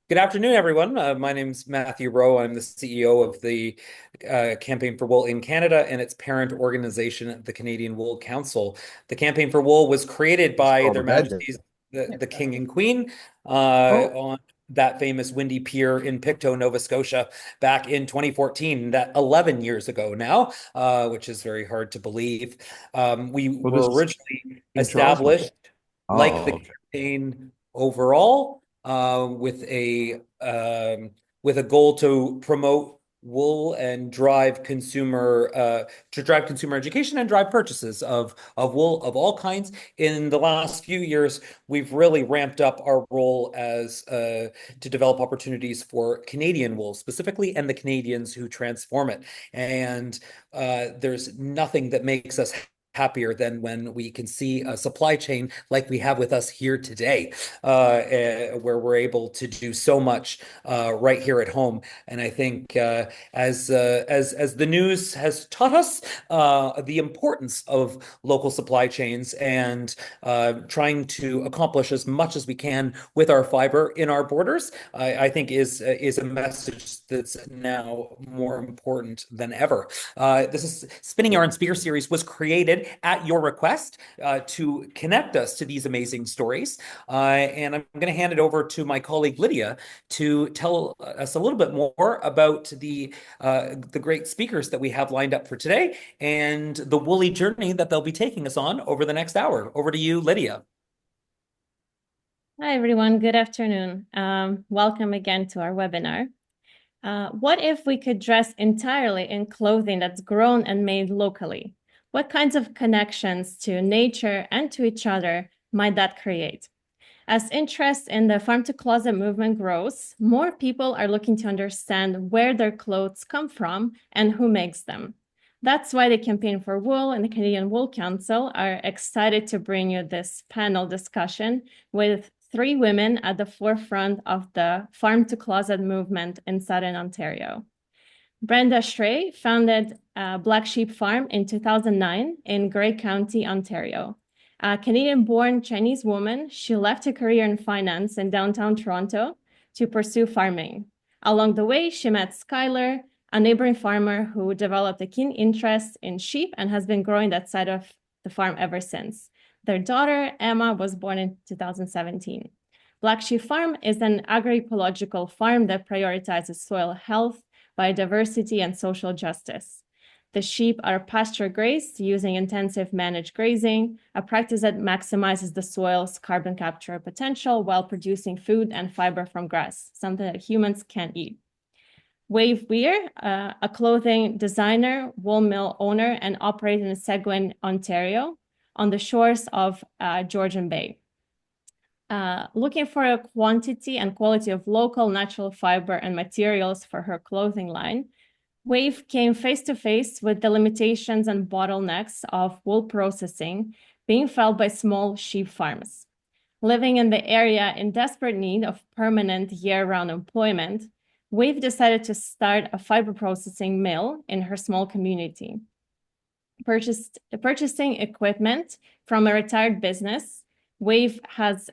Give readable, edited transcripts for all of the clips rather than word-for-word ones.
Good afternoon, everyone. My name's Matthew Rowe. I'm the CEO of the Campaign for Wool in Canada and its parent organization, the Canadian Wool Council. The Campaign for Wool was created Just by called Their a bed day. Majesties, the King and Queen, Oh, on that famous windy pier in Pictou, Nova Scotia, back in 2014, that 11 years ago now, which is very hard to believe. We well, were does originally King Charles went? established like Oh, the okay. campaign overall with a goal to promote wool and drive consumer education and drive purchases of wool of all kinds. In the last few years, we've really ramped up our role as to develop opportunities for Canadian wool specifically and the Canadians who transform it. And there's nothing that makes us happier than when we can see a supply chain like we have with us here today, where we're able to do so much right here at home. And I think as the news has taught us, the importance of local supply chains and trying to accomplish as much as we can with our fiber in our borders, I think is a message that's now more important than ever. This is Spinning Yarn Spear series was created at your request to connect us to these amazing stories. And I'm going to hand it over to my colleague Lydia to tell us a little bit more about the great speakers that we have lined up for today and the woolly journey that they'll be taking us on over the next hour. Over to you, Lydia. Hi, everyone. Good afternoon. Welcome again to our webinar. What if we could dress entirely in clothing that's grown and made locally? What kinds of connections to nature and to each other might that create? As interest in the farm-to-closet movement grows, more people are looking to understand where their clothes come from and who makes them. That's why the Campaign for Wool and the Canadian Wool Council are excited to bring you this panel discussion with three women at the forefront of the farm-to-closet movement in Southern Ontario. Brenda Hsueh founded Black Sheep Farm in 2009 in Grey County, Ontario. A Canadian-born Chinese woman, she left a career in finance in downtown Toronto to pursue farming. Along the way, she met Skylar, a neighboring farmer who developed a keen interest in sheep and has been growing that side of the farm ever since. Their daughter, Emma, was born in 2017. Black Sheep Farm is an agroecological farm that prioritizes soil health, biodiversity, and social justice. The sheep are pasture grazed using intensive managed grazing, a practice that maximizes the soil's carbon capture potential while producing food and fiber from grass, something that humans can't eat. Wave Weir, a clothing designer, wool mill owner, and operator in Seguin, Ontario, on the shores of Georgian Bay. Looking for a quantity and quality of local natural fiber and materials for her clothing line, Wave came face to face with the limitations and bottlenecks of wool processing being felt by small sheep farms. Living in the area in desperate need of permanent year-round employment, Wave decided to start a fiber processing mill in her small community. Purchasing equipment from a retired business, Wave has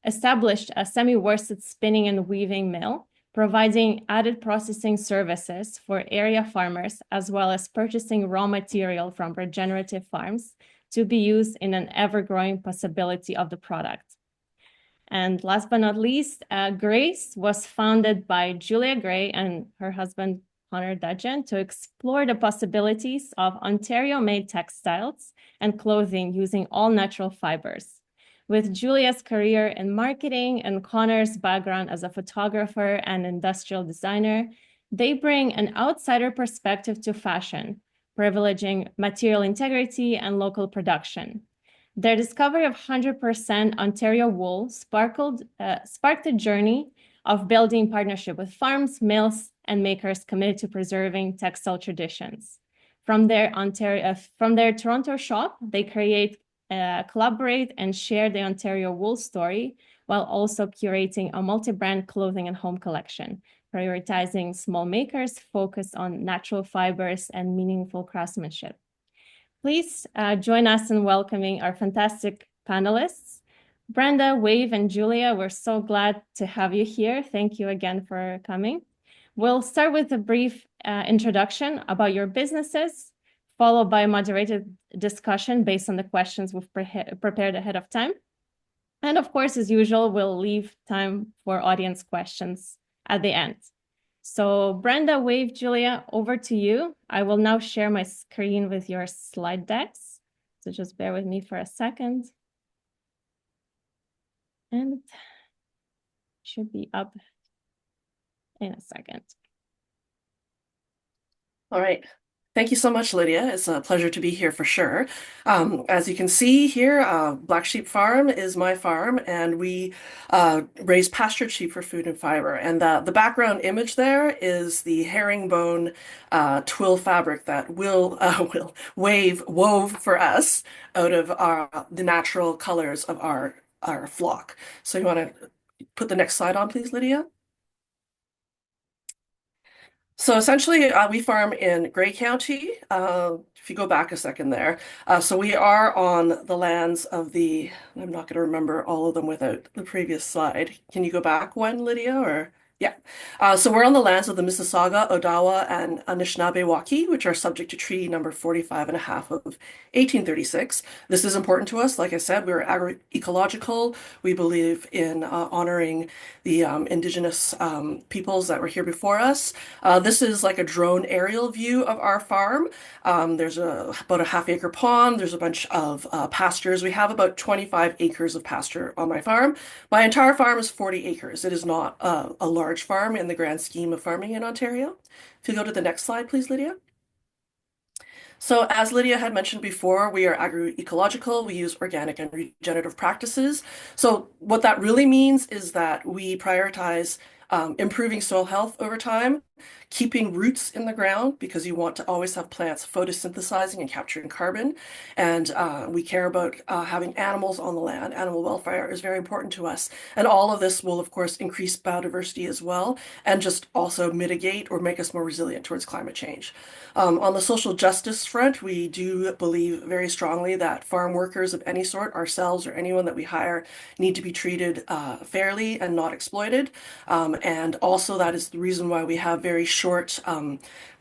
established a semi-worsted spinning and weaving mill, providing added processing services for area farmers, as well as purchasing raw material from regenerative farms to be used in an ever-growing possibility of the product. And last but not least, Grace was founded by Julia Gray and her husband, Connor Dudgeon, to explore the possibilities of Ontario-made textiles and clothing using all natural fibers. With Julia's career in marketing and Connor's background as a photographer and industrial designer, they bring an outsider perspective to fashion, privileging material integrity and local production. Their discovery of 100% Ontario wool sparked a journey of building partnership with farms, mills, and makers committed to preserving textile traditions. From their Toronto shop, they collaborate and share the Ontario wool story while also curating a multi-brand clothing and home collection, prioritizing small makers focused on natural fibers and meaningful craftsmanship. Please join us in welcoming our fantastic panelists. Brenda, Wave, and Julia, we're so glad to have you here. Thank you again for coming. We'll start with a brief introduction about your businesses, followed by a moderated discussion based on the questions we've prepared ahead of time. And of course, as usual, we'll leave time for audience questions at the end. So Brenda, Wave, Julia, over to you. I will now share my screen with your slide decks. So just bear with me for a second. And should be up in a second. All right. Thank you so much, Lydia. It's a pleasure to be here for sure. As you can see here, Black Sheep Farm is my farm, and we raise pastured sheep for food and fiber. And the background image there is the herringbone twill fabric that Wave wove for us out of the natural colors of our flock. So you want to put the next slide on, please, Lydia? So essentially, we farm in Grey County. If you go back a second there. So we are on the lands of I'm not going to remember all of them without the previous slide. Can you go back one, Lydia, or? Yeah. So we're on the lands of the Mississauga, Odawa, and Anishinaabe which are subject to Treaty number 45.5 of 1836. This is important to us. Like I said, we're agroecological. We believe in honoring the indigenous peoples that were here before us. This is like a drone aerial view of our farm. There's about a half-acre pond. There's a bunch of pastures. We have about 25 acres of pasture on my farm. My entire farm is 40 acres. It is not a large farm in the grand scheme of farming in Ontario. If you go to the next slide, please, Lydia. So as Lydia had mentioned before, we are agroecological. We use organic and regenerative practices. So what that really means is that we prioritize improving soil health over time, keeping roots in the ground because you want to always have plants photosynthesizing and capturing carbon. And we care about having animals on the land. Animal welfare is very important to us. And all of this will, of course, increase biodiversity as well, and just also mitigate or make us more resilient towards climate change. On the social justice front, we do believe very strongly that farm workers of any sort, ourselves or anyone that we hire, need to be treated fairly and not exploited. And also that is the reason why we have very short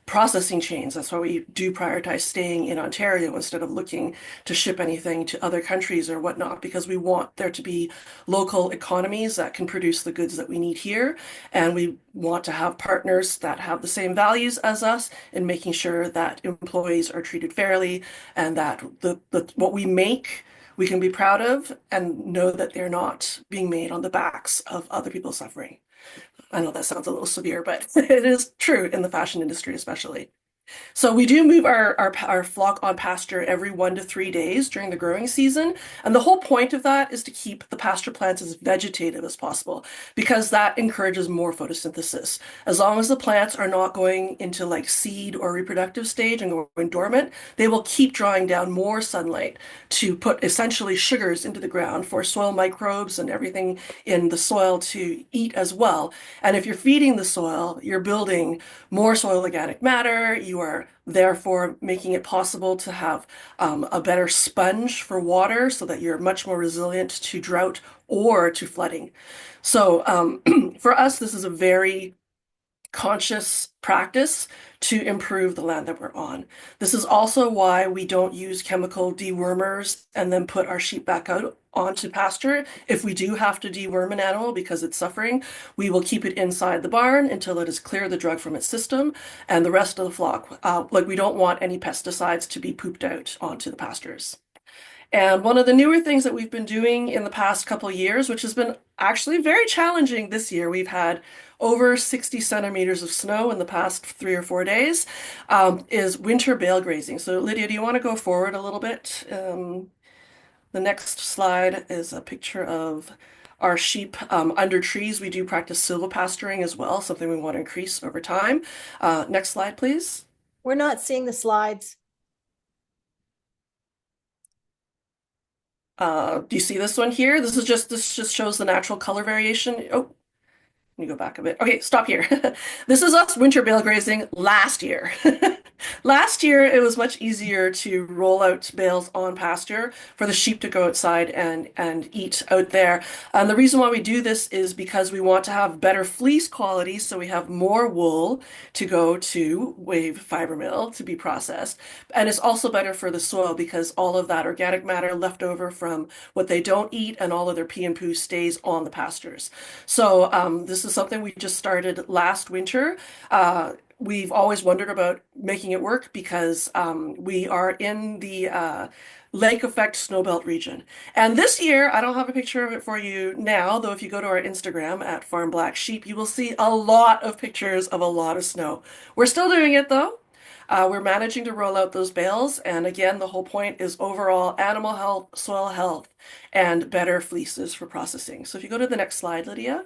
processing chains. That's why we do prioritize staying in Ontario instead of looking to ship anything to other countries or whatnot, because we want there to be local economies that can produce the goods that we need here. And we want to have partners that have the same values as us in making sure that employees are treated fairly and that what we make we can be proud of and know that they're not being made on the backs of other people suffering. I know that sounds a little severe, but it is true in the fashion industry, especially. So we do move our flock on pasture every 1 to 3 days during the growing season. And the whole point of that is to keep the pasture plants as vegetative as possible, because that encourages more photosynthesis. As long as the plants are not going into like seed or reproductive stage and going dormant, they will keep drawing down more sunlight to put essentially sugars into the ground for soil microbes and everything in the soil to eat as well. And if you're feeding the soil, you're building more soil organic matter. You are therefore making it possible to have a better sponge for water so that you're much more resilient to drought or to flooding. So for us, this is a very conscious practice to improve the land that we're on. This is also why we don't use chemical dewormers and then put our sheep back out onto pasture. If we do have to deworm an animal because it's suffering, we will keep it inside the barn until it has cleared the drug from its system, and the rest of the flock, like we don't want any pesticides to be pooped out onto the pastures. And one of the newer things that we've been doing in the past couple of years, which has been actually very challenging this year, we've had over 60 centimeters of snow in the past 3 or 4 days, is winter bale grazing. So Lydia, do you want to go forward a little bit? The next slide is a picture of our sheep under trees. We do practice silvopasturing as well, something we want to increase over time. Next slide, please. We're not seeing the slides. Do you see this one here? This just shows the natural color variation. Oh, let me go back a bit. Okay, stop here. This is us winter bale grazing last year. Last year, it was much easier to roll out bales on pasture for the sheep to go outside and eat out there. And the reason why we do this is because we want to have better fleece quality, so we have more wool to go to Wave Fibre Mill to be processed. And it's also better for the soil because all of that organic matter left over from what they don't eat and all of their pee and poo stays on the pastures. So this is something we just started last winter. We've always wondered about making it work because we are in the lake effect snowbelt region. And this year, I don't have a picture of it for you now, though if you go to our Instagram at Farm Black Sheep, you will see a lot of pictures of a lot of snow. We're still doing it though. We're managing to roll out those bales. And again, the whole point is overall animal health, soil health, and better fleeces for processing. So if you go to the next slide, Lydia.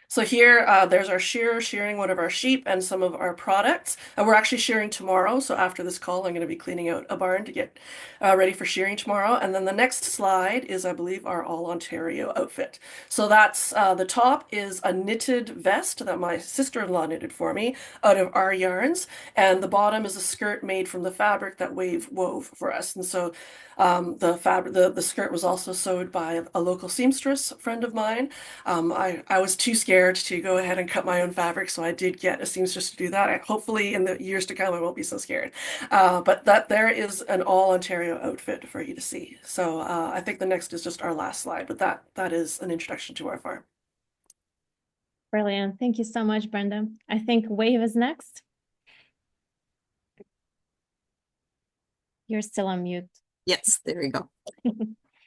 So here, there's our shearer shearing one of our sheep and some of our products. And we're actually shearing tomorrow. So after this call, I'm going to be cleaning out a barn to get ready for shearing tomorrow. And then the next slide is, I believe, our All Ontario outfit. So that's the top is a knitted vest that my sister-in-law knitted for me out of our yarns. And the bottom is a skirt made from the fabric that Wave wove for us. And so the skirt was also sewed by a local seamstress friend of mine. I was too scared to go ahead and cut my own fabric, so I did get a seamstress to do that. Hopefully, in the years to come, I won't be so scared. But that there is an all Ontario outfit for you to see. So I think the next is just our last slide, but that is an introduction to our farm. Brilliant. Thank you so much, Brenda. I think Wave is next. You're still on mute. Yes, there we go.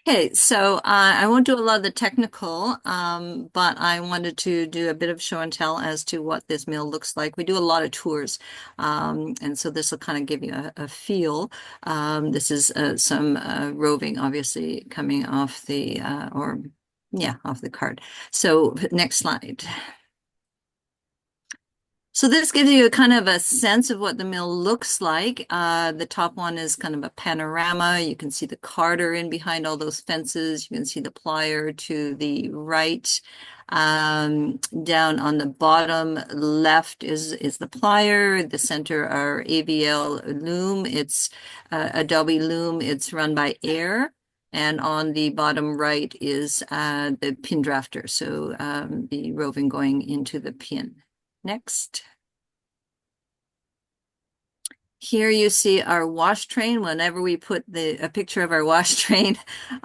Okay, so I won't do a lot of the technical, but I wanted to do a bit of show and tell as to what this mill looks like. We do a lot of tours, and so this will kind of give you a feel. This is some roving, obviously, coming off the, off the card. So next slide. So this gives you a kind of a sense of what the mill looks like. The top one is kind of a panorama. You can see the carder in behind all those fences. You can see the plier to the right. Down on the bottom left is the plier. The center are AVL loom. It's Adobe loom. It's run by air. And on the bottom right is the pin drafter. So the roving going into the pin. Next. Here you see our wash train. Whenever we put a picture of our wash train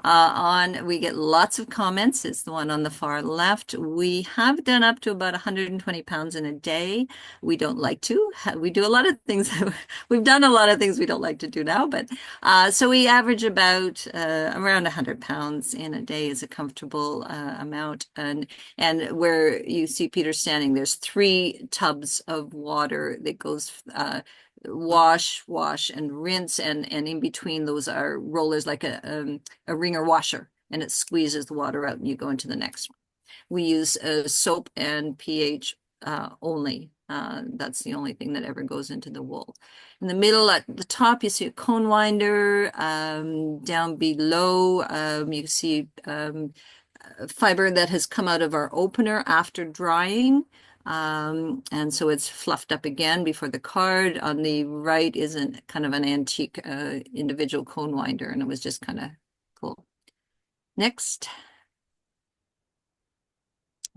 on, we get lots of comments. It's the one on the far left. We have done up to about 120 pounds in a day. We don't like to. We do a lot of things. We've done a lot of things we don't like to do now, but so we average about around 100 pounds in a day is a comfortable amount. And where you see Peter standing, there's 3 tubs of water that goes wash, and rinse, and in between those are rollers like a wringer washer, and it squeezes the water out and you go into the next one. We use soap and pH only. That's the only thing that ever goes into the wool. In the middle at the top, you see a cone winder. Down below, you see fiber that has come out of our opener after drying. And so it's fluffed up again before the card. On the right is kind of an antique individual cone winder, and it was just kind of cool. Next.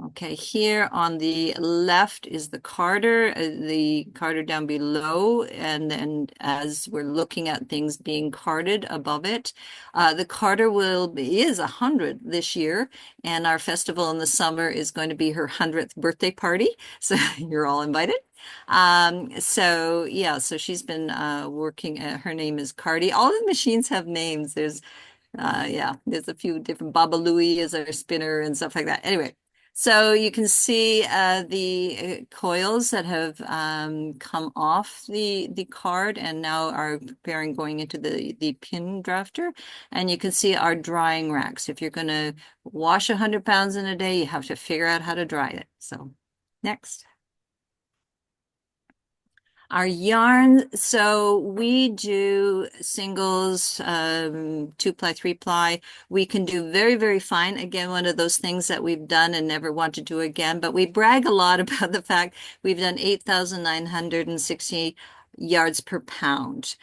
Okay, here on the left is the carder down below, and then as we're looking at things being carded above it, the carder is 100 this year, and our festival in the summer is going to be her 100th birthday party, so you're all invited. So she's been working. Her name is Cardi. All the machines have names. There's a few different. Baba Louie is our spinner and stuff like that. Anyway. So you can see the coils that have come off the card and now are preparing going into the pin drafter. And you can see our drying racks. If you're going to wash 100 pounds in a day, you have to figure out how to dry it. So next. Our yarn, so we do singles, 2-ply, 3-ply. We can do very, very fine. Again, one of those things that we've done and never want to do again. But we brag a lot about the fact we've done 8,960 yards per pound.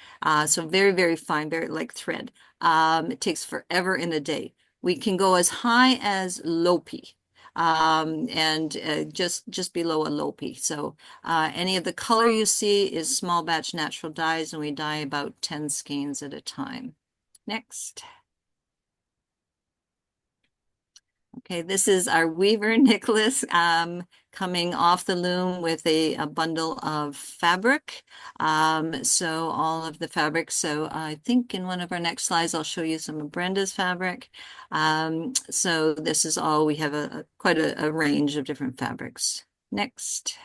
So very, very fine, very like thread. It takes forever in a day. We can go as high as Lopi. And just below a Lopi. So any of the color you see is small batch natural dyes, and we dye about 10 skeins at a time. Next. Okay, this is our Weaver Nicholas coming off the loom with a bundle of fabric. So all of the fabric. So I think in one of our next slides, I'll show you some of Brenda's fabric. So this is all, we have quite a range of different fabrics. Next.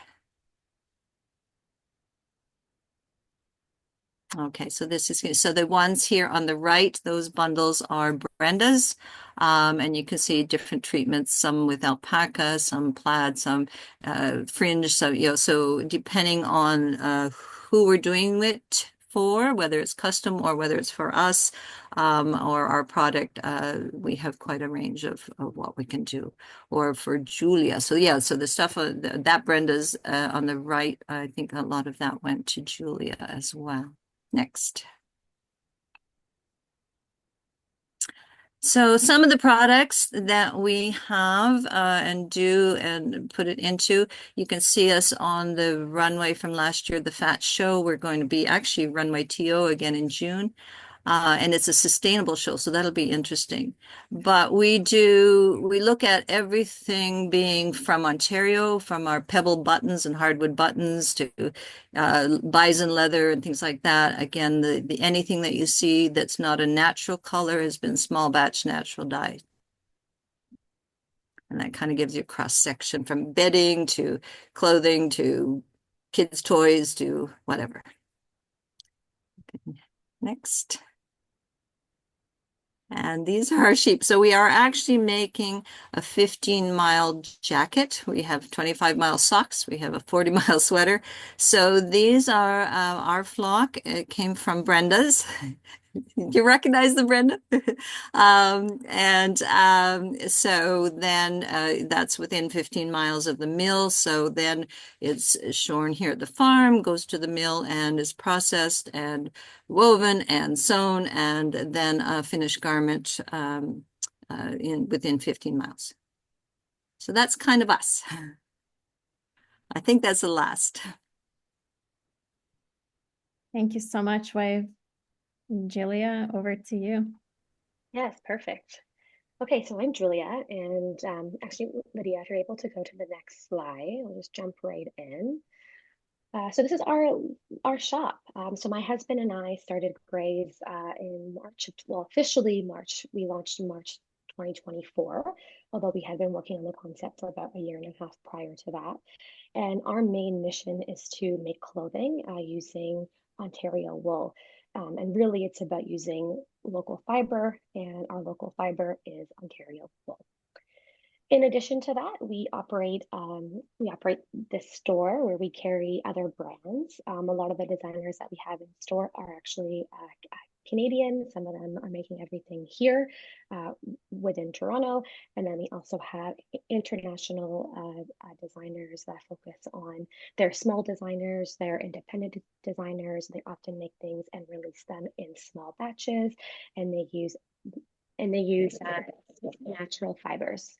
Okay, so this is, so the ones here on the right, those bundles are Brenda's, and you can see different treatments, some with alpaca, some plaid, some fringe. So, so depending on who we're doing it for, whether it's custom or whether it's for us, or our product, we have quite a range of what we can do. Or for Julia. So yeah, so the stuff that Brenda's on the right, I think a lot of that went to Julia as well. Next. So some of the products that we have and do and put it into, you can see us on the runway from last year, the Fat Show. We're going to be actually runway TO again in June. And it's a sustainable show, so that'll be interesting. But we look at everything being from Ontario, from our pebble buttons and hardwood buttons to bison leather and things like that. Again, the anything that you see that's not a natural color has been small batch natural dye. And that kind of gives you a cross section from bedding to clothing to kids' toys to whatever. Okay. Next. And these are our sheep. So we are actually making a 15-mile jacket. We have 25-mile socks. We have a 40-mile sweater. So these are our flock. It came from Brenda's. You recognize the Brenda? So then that's within 15 miles of the mill. So then it's shorn here at the farm, goes to the mill and is processed and woven and sewn, and then a finished garment within 15 miles. So that's kind of us. I think that's the last. Thank you so much, Wave. Julia, over to you. Yes, perfect. Okay, so I'm Julia, and actually, Lydia, if you're able to go to the next slide, I'll just jump right in. So this is our shop. So my husband and I started Grays in March, well, officially March. We launched in March 2024, although we had been working on the concept for about a year and a half prior to that. And our main mission is to make clothing using Ontario wool. And really, it's about using local fiber, and our local fiber is Ontario wool. In addition to that, we operate this store where we carry other brands. A lot of the designers that we have in store are actually Canadian. Some of them are making everything here within Toronto. And then we also have international designers that focus on, they're small designers, they're independent designers. They often make things and release them in small batches, and they use natural fibers.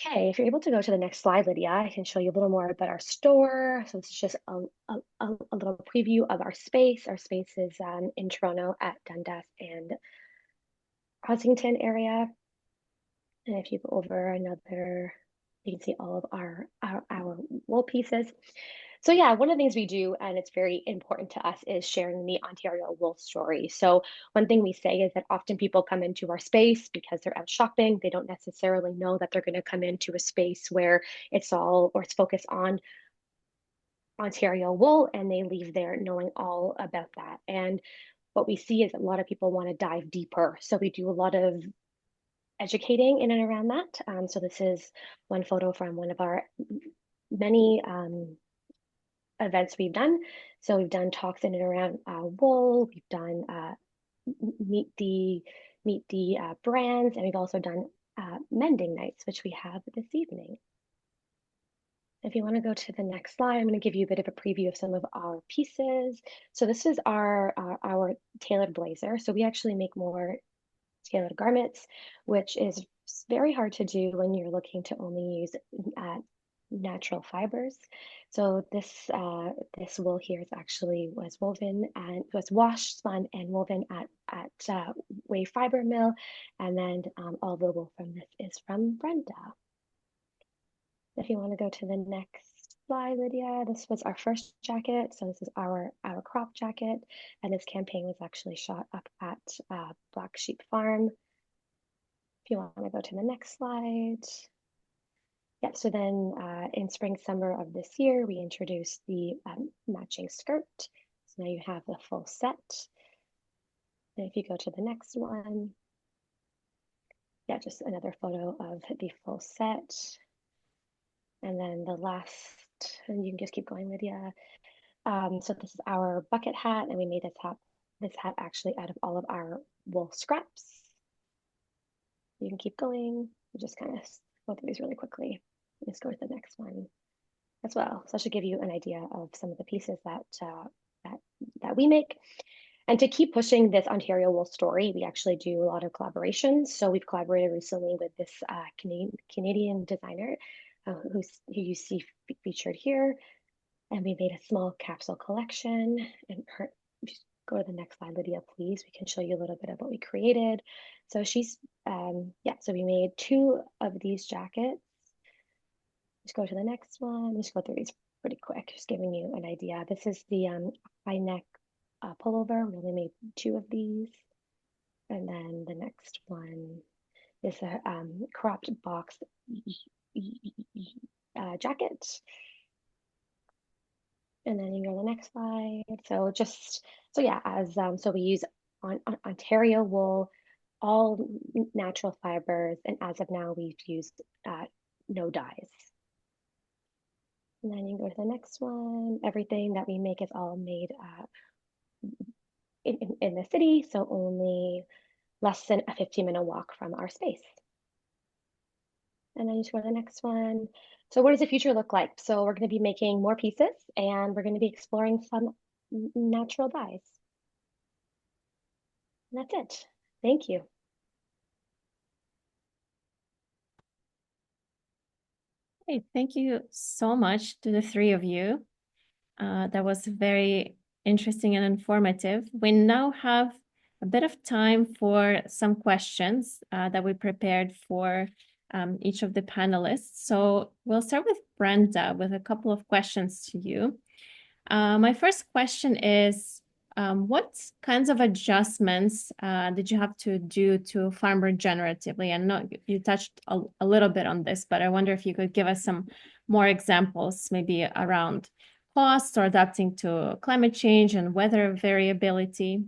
Okay, if you're able to go to the next slide, Lydia, I can show you a little more about our store. So this is just a little preview of our space. Our space is in Toronto at Dundas and Ossington area. And if you go over another, you can see all of our wool pieces. So yeah, one of the things we do, and it's very important to us, is sharing the Ontario wool story. So one thing we say is that often people come into our space because they're out shopping. They don't necessarily know that they're going to come into a space where it's focused on Ontario wool, and they leave there knowing all about that. And what we see is that a lot of people want to dive deeper. So we do a lot of educating in and around that. So this is one photo from one of our many events we've done. So we've done talks in and around wool. We've done meet the brands, and we've also done mending nights, which we have this evening. If you want to go to the next slide, I'm going to give you a bit of a preview of some of our pieces. So this is our tailored blazer. So we actually make more tailored garments, which is very hard to do when you're looking to only use natural fibers. So this wool here is actually was woven and was washed, spun, and woven at Wave Fibre Mill, and then all the wool from this is from Brenda. If you want to go to the next slide, Lydia, this was our first jacket. So this is our crop jacket, and this campaign was actually shot up at Black Sheep Farm. If you want to go to the next slide. Yep, so then in spring, summer of this year, we introduced the matching skirt. So now you have the full set. And if you go to the next one, yeah, just another photo of the full set. And then the last, and you can just keep going, Lydia. So this is our bucket hat, and we made this hat actually out of all of our wool scraps. You can keep going. We just kind of go through these really quickly. Let's go to the next one as well. So that should give you an idea of some of the pieces that we make. And to keep pushing this Ontario wool story, we actually do a lot of collaborations. So we've collaborated recently with this Canadian designer who you see featured here. And we made a small capsule collection. And go to the next slide, Lydia, please. We can show you a little bit of what we created. So she's, so we made 2 of these jackets. Just go to the next one. Just go through these pretty quick, just giving you an idea. This is the high neck pullover. We only made 2 of these. And then the next one is a cropped box jacket. And then you go to the next slide. So so we use Ontario wool, all natural fibers, and as of now, we've used no dyes. And then you can go to the next one. Everything that we make is all made in the city, so only less than a 15-minute walk from our space. And then you just go to the next one. So what does the future look like? So we're going to be making more pieces, and we're going to be exploring some natural dyes. And that's it. Thank you. Hey, thank you so much to the 3 of you. That was very interesting and informative. We now have a bit of time for some questions that we prepared for each of the panelists. So we'll start with Brenda with a couple of questions to you. My first question is, what kinds of adjustments did you have to do to farm regeneratively? And you touched a little bit on this, but I wonder if you could give us some more examples, maybe around costs or adapting to climate change and weather variability.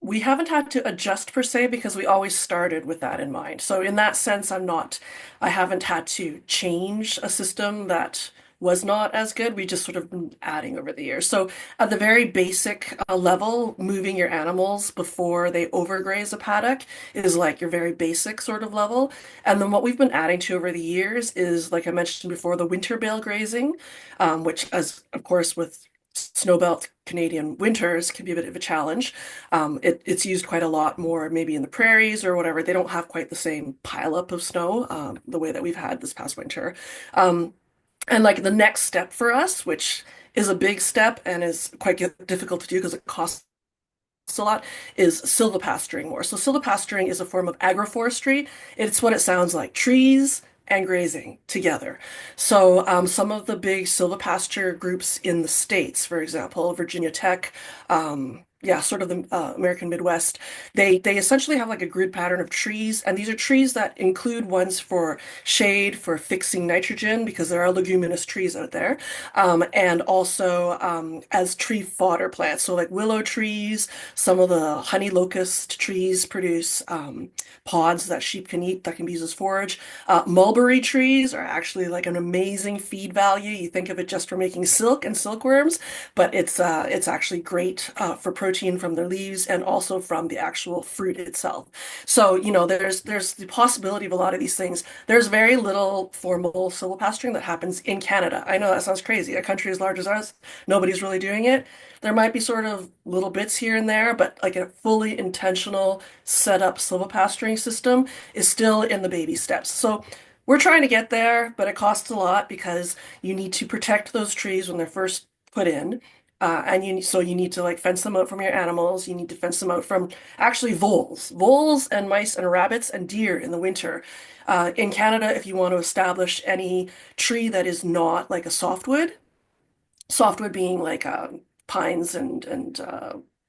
We haven't had to adjust per se because we always started with that in mind. So in that sense, I haven't had to change a system that was not as good. We just sort of been adding over the years. So at the very basic level, moving your animals before they overgraze a paddock is like your very basic sort of level. And then what we've been adding to over the years is, like I mentioned before, the winter bale grazing, which, as of course with snowbelt Canadian winters, can be a bit of a challenge. It's used quite a lot more maybe in the prairies or whatever. They don't have quite the same pileup of snow the way that we've had this past winter. And like the next step for us, which is a big step and is quite difficult to do because it costs a lot, is silvipasturing more. So silvipasturing is a form of agroforestry. It's what it sounds like: trees and grazing together. So some of the big silvipasture groups in the States, for example, Virginia Tech, yeah, sort of the American Midwest, they essentially have like a grid pattern of trees, and these are trees that include ones for shade, for fixing nitrogen, because there are leguminous trees out there, and also as tree fodder plants. So like willow trees, some of the honey locust trees produce pods that sheep can eat that can be used as forage. Mulberry trees are actually like an amazing feed value. You think of it just for making silk and silkworms, but it's actually great for protein from their leaves and also from the actual fruit itself. So, you know, there's the possibility of a lot of these things. There's very little formal silvopasturing that happens in Canada. I know that sounds crazy. A country as large as ours, nobody's really doing it. There might be sort of little bits here and there, but like a fully intentional set up silvopasturing system is still in the baby steps. So we're trying to get there, but it costs a lot because you need to protect those trees when they're first put in. So you need to like fence them out from your animals. You need to fence them out from actually voles and mice and rabbits and deer in the winter. In Canada, if you want to establish any tree that is not like a softwood being like pines and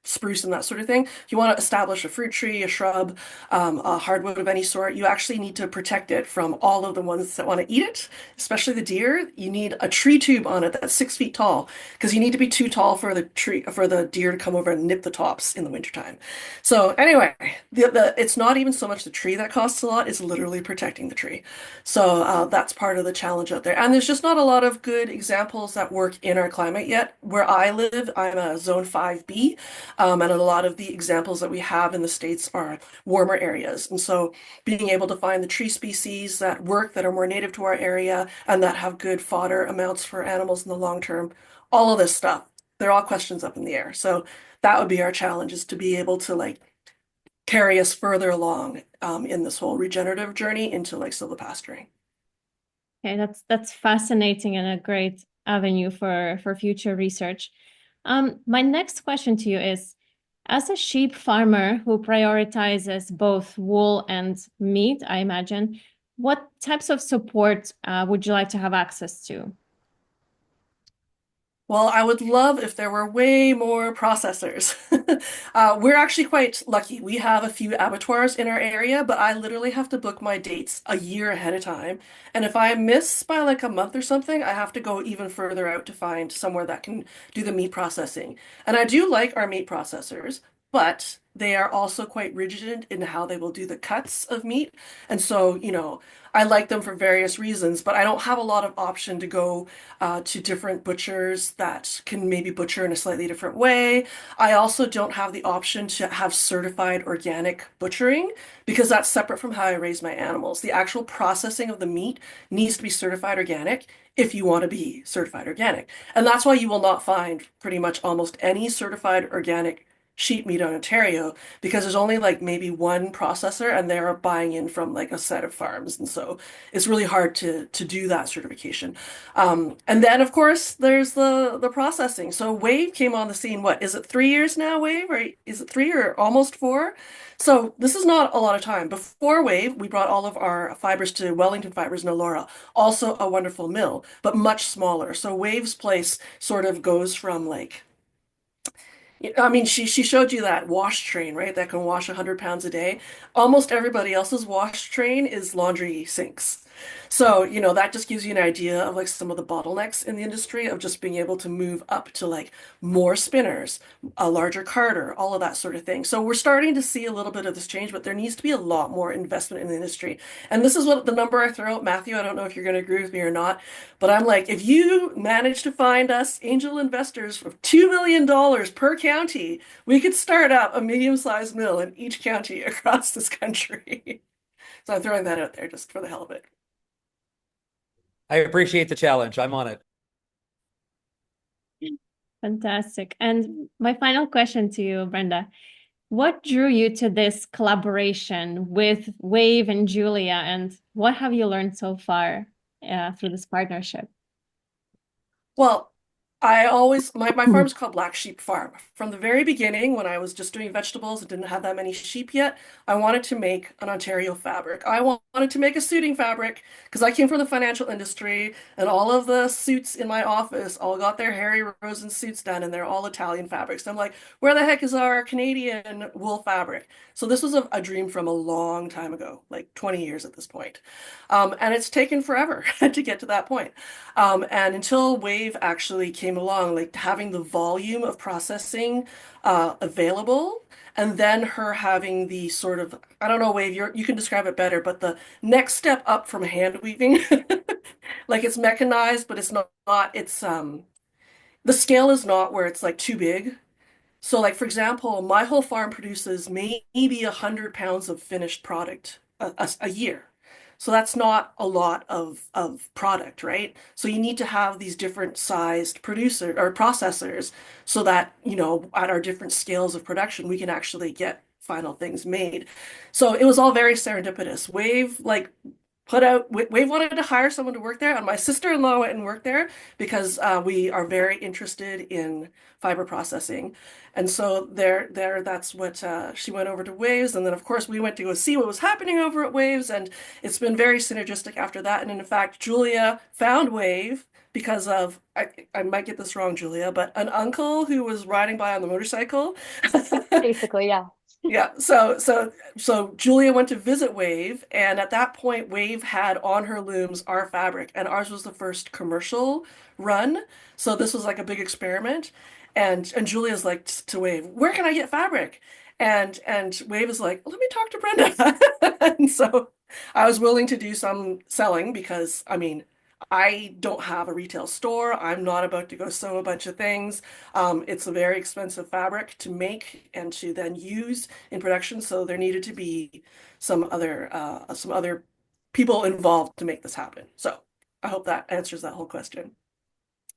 spruce and that sort of thing. If you want to establish a fruit tree, a shrub, a hardwood of any sort, you actually need to protect it from all of the ones that want to eat it, especially the deer. You need a tree tube on it that's 6 feet tall because you need to be too tall for the deer to come over and nip the tops in the wintertime. So anyway, it's not even so much the tree that costs a lot, it's literally protecting the tree. So that's part of the challenge out there. And there's just not a lot of good examples that work in our climate yet. Where I live, I'm a zone 5B, and a lot of the examples that we have in the States are warmer areas. And so being able to find the tree species that work, that are more native to our area, and that have good fodder amounts for animals in the long term, all of this stuff, they're all questions up in the air. So that would be our challenge, is to be able to like carry us further along in this whole regenerative journey into like silvopasturing. Okay, that's fascinating and a great avenue for future research. My next question to you is, as a sheep farmer who prioritizes both wool and meat, I imagine, what types of support would you like to have access to? Well, I would love if there were way more processors. We're actually quite lucky. We have a few abattoirs in our area, but I literally have to book my dates a year ahead of time. And if I miss by like a month or something, I have to go even further out to find somewhere that can do the meat processing. And I do like our meat processors, but they are also quite rigid in how they will do the cuts of meat. And so, you know, I like them for various reasons, but I don't have a lot of option to go to different butchers that can maybe butcher in a slightly different way. I also don't have the option to have certified organic butchering because that's separate from how I raise my animals. The actual processing of the meat needs to be certified organic if you want to be certified organic. And that's why you will not find pretty much almost any certified organic sheep meat in Ontario, because there's only like maybe one processor and they're buying in from like a set of farms. And so it's really hard to do that certification. And then of course there's the processing. So Wave came on the scene, what is it, 3 years now, Wave? Or is it 3 or almost 4? So this is not a lot of time. Before Wave, we brought all of our fibers to Wellington Fibres in Elora, also a wonderful mill, but much smaller. So Wave's place sort of goes from like, I mean, she showed you that wash train, right? That can wash 100 pounds a day. Almost everybody else's wash train is laundry sinks. So, you know, that just gives you an idea of like some of the bottlenecks in the industry of just being able to move up to like more spinners, a larger carder, all of that sort of thing. So we're starting to see a little bit of this change, but there needs to be a lot more investment in the industry. And this is what the number I throw out, Matthew. I don't know if you're going to agree with me or not, but I'm like, if you manage to find us angel investors for $2 million per county, we could start up a medium-sized mill in each county across this country. So I'm throwing that out there just for the hell of it. I appreciate the challenge. I'm on it. Fantastic. And my final question to you, Brenda, what drew you to this collaboration with Wave and Julia, and what have you learned so far through this partnership? Well, My farm's called Black Sheep Farm. From the very beginning, when I was just doing vegetables and didn't have that many sheep yet, I wanted to make an Ontario fabric. I wanted to make a suiting fabric because I came from the financial industry, and all of the suits in my office all got their Harry Rosen suits done, and they're all Italian fabrics. I'm like, where the heck is our Canadian wool fabric? So this was a dream from a long time ago, like 20 years at this point. And it's taken forever to get to that point. And until Wave actually came along, like having the volume of processing available, and then her having the sort of, I don't know, Wave, you can describe it better, but the next step up from hand weaving, like it's mechanized, but it's not it's the scale is not where it's like too big. So, like for example, my whole farm produces maybe 100 pounds of finished product a year. So that's not a lot of product, right? So you need to have these different sized producer or processors so that, at our different scales of production, we can actually get final things made. So it was all very serendipitous. Wave like Wave wanted to hire someone to work there, and my sister-in-law went and worked there because we are very interested in fiber processing. And so that's what she went over to Waves, and then of course we went to go see what was happening over at Waves, and it's been very synergistic after that. And in fact, Julia found Wave because of I might get this wrong, Julia, but an uncle who was riding by on the motorcycle. Basically, yeah. Yeah, so Julia went to visit Wave, and at that point, Wave had on her looms our fabric, and ours was the first commercial run. So this was like a big experiment, and Julia's like to Wave, "Where can I get fabric?" And Wave is like, "Let me talk to Brenda." And so I was willing to do some selling because I mean, I don't have a retail store. I'm not about to go sew a bunch of things. It's a very expensive fabric to make and to then use in production, so there needed to be some other people involved to make this happen. So I hope that answers that whole question.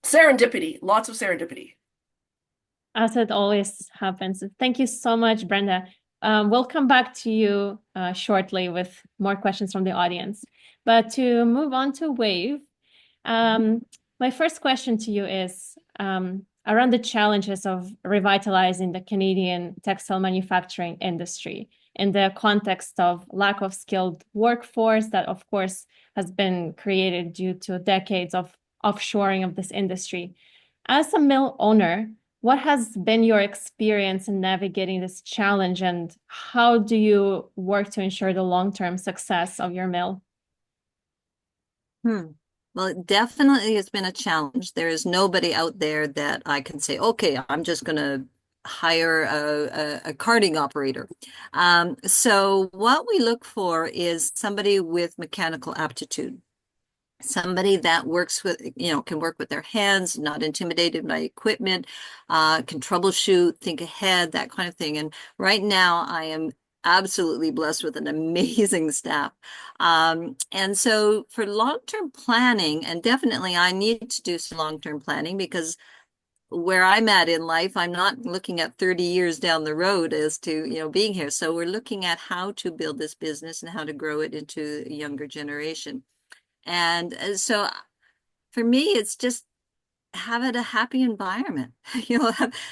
Serendipity, lots of serendipity. As it always happens. Thank you so much, Brenda. We'll come back to you shortly with more questions from the audience. But to move on to Wave, my first question to you is around the challenges of revitalizing the Canadian textile manufacturing industry in the context of lack of skilled workforce that, of course, has been created due to decades of offshoring of this industry. As a mill owner, what has been your experience in navigating this challenge, and how do you work to ensure the long-term success of your mill? Well, it definitely has been a challenge. There is nobody out there that I can say, okay, I'm just going to hire a carding operator. So what we look for is somebody with mechanical aptitude. Somebody that works with, can work with their hands, not intimidated by equipment, can troubleshoot, think ahead, that kind of thing. And right now I am absolutely blessed with an amazing staff. And so for long-term planning, and definitely I need to do some long-term planning because where I'm at in life, I'm not looking at 30 years down the road as to, being here. So we're looking at how to build this business and how to grow it into a younger generation. And so for me, it's just have it a happy environment.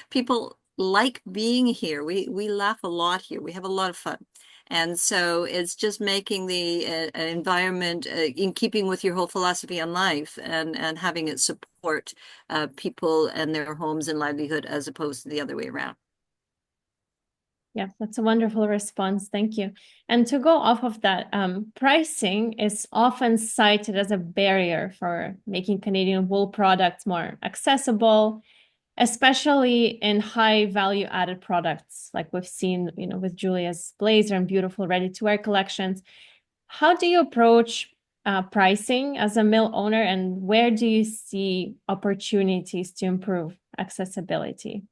People like being here. We laugh a lot here. We have a lot of fun. And so it's just making the environment in keeping with your whole philosophy on life and having it support people and their homes and livelihood as opposed to the other way around. Yeah, that's a wonderful response. Thank you. And to go off of that, pricing is often cited as a barrier for making Canadian wool products more accessible, especially in high value added products, like we've seen, with Julia's blazer and beautiful ready-to-wear collections. How do you approach pricing as a mill owner, and where do you see opportunities to improve accessibility?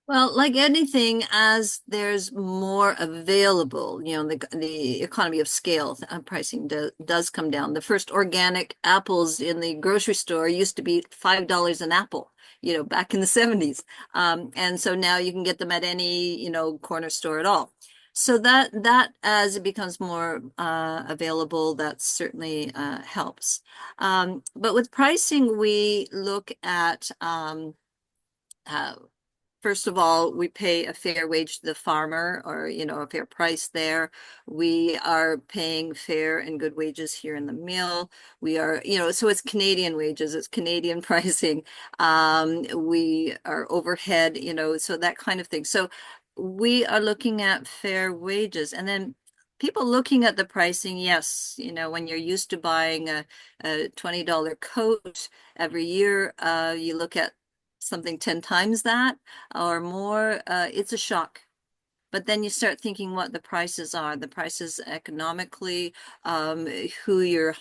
Well, like anything, as there's more available, the economy of scale, pricing does come down. The first organic apples in the grocery store used to be $5 an apple, back in the 70s. And so now you can get them at any, corner store at all. So that as it becomes more available, that certainly helps. But with pricing, we look at first of all, we pay a fair wage to the farmer, or a fair price there. We are paying fair and good wages here in the mill. We are, so it's Canadian wages, it's Canadian pricing. We are overhead, so that kind of thing. So we are looking at fair wages, and then people looking at the pricing. Yes, when you're used to buying a $20 coat every year, you look at something 10 times that or more, it's a shock. But then you start thinking what the prices are, the prices economically, who you're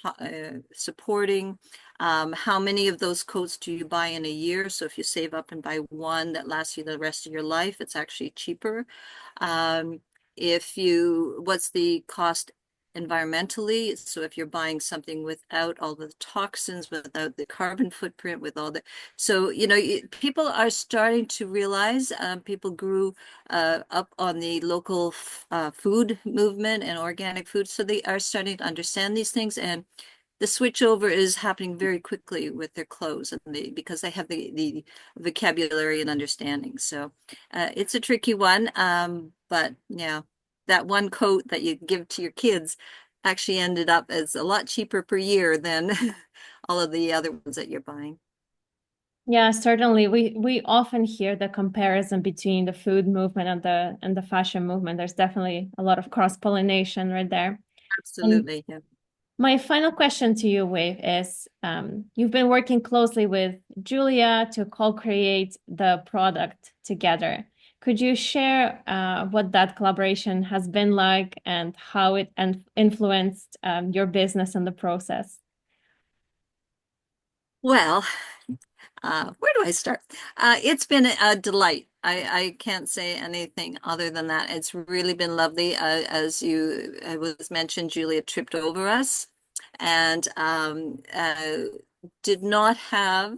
supporting, how many of those coats do you buy in a year? So if you save up and buy one that lasts you the rest of your life, it's actually cheaper. What's the cost environmentally? So if you're buying something without all the toxins, without the carbon footprint, so people are starting to realize. People grew up on the local food movement and organic food, so they are starting to understand these things, and the switchover is happening very quickly with their clothes, and because they have the vocabulary and understanding. So it's a tricky one, but yeah, that one coat that you give to your kids actually ended up as a lot cheaper per year than all of the other ones that you're buying. Yeah, certainly. We often hear the comparison between the food movement and the fashion movement. There's definitely a lot of cross-pollination right there. Absolutely, yeah. My final question to you, Wave, is you've been working closely with Julia to co-create the product together. Could you share what that collaboration has been like and how it influenced your business and the process? Well, where do I start? It's been a delight. I can't say anything other than that. It's really been lovely. As it was mentioned, Julia tripped over us and did not have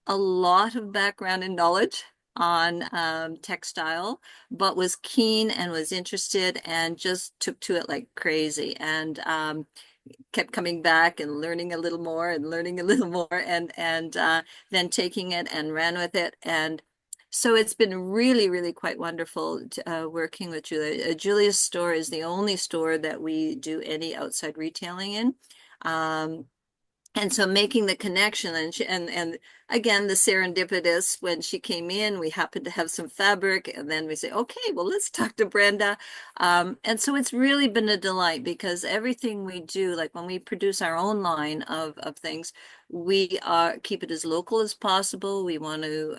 a lot of background and knowledge on textile, but was keen and was interested and just took to it like crazy, and kept coming back and learning a little more and learning a little more, and then taking it and ran with it. And so it's been really, really quite wonderful working with Julia. Julia's store is the only store that we do any outside retailing in. And so making the connection, and again, the serendipitous, when she came in, we happened to have some fabric, and then we say, okay, well, let's talk to Brenda. And so it's really been a delight, because everything we do, like when we produce our own line of things, we keep it as local as possible. We want to,